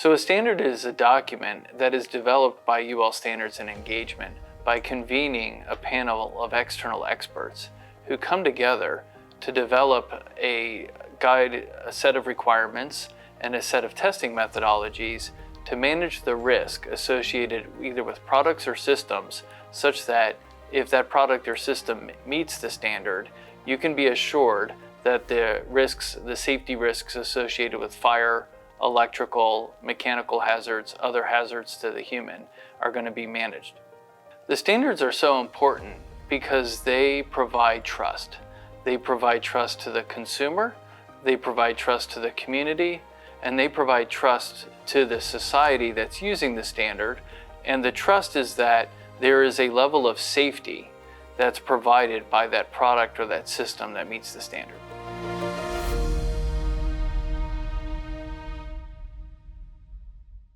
So a standard is a document that is developed by UL Standards and Engagement by convening a panel of external experts who come together to develop a guide, a set of requirements, and a set of testing methodologies to manage the risk associated either with products or systems, such that if that product or system meets the standard, you can be assured that the safety risks associated with fire, electrical, mechanical hazards, other hazards to the human are going to be managed. The standards are so important because they provide trust. They provide trust to the consumer, they provide trust to the community, and they provide trust to the society that's using the standard. And the trust is that there is a level of safety that's provided by that product or that system that meets the standard.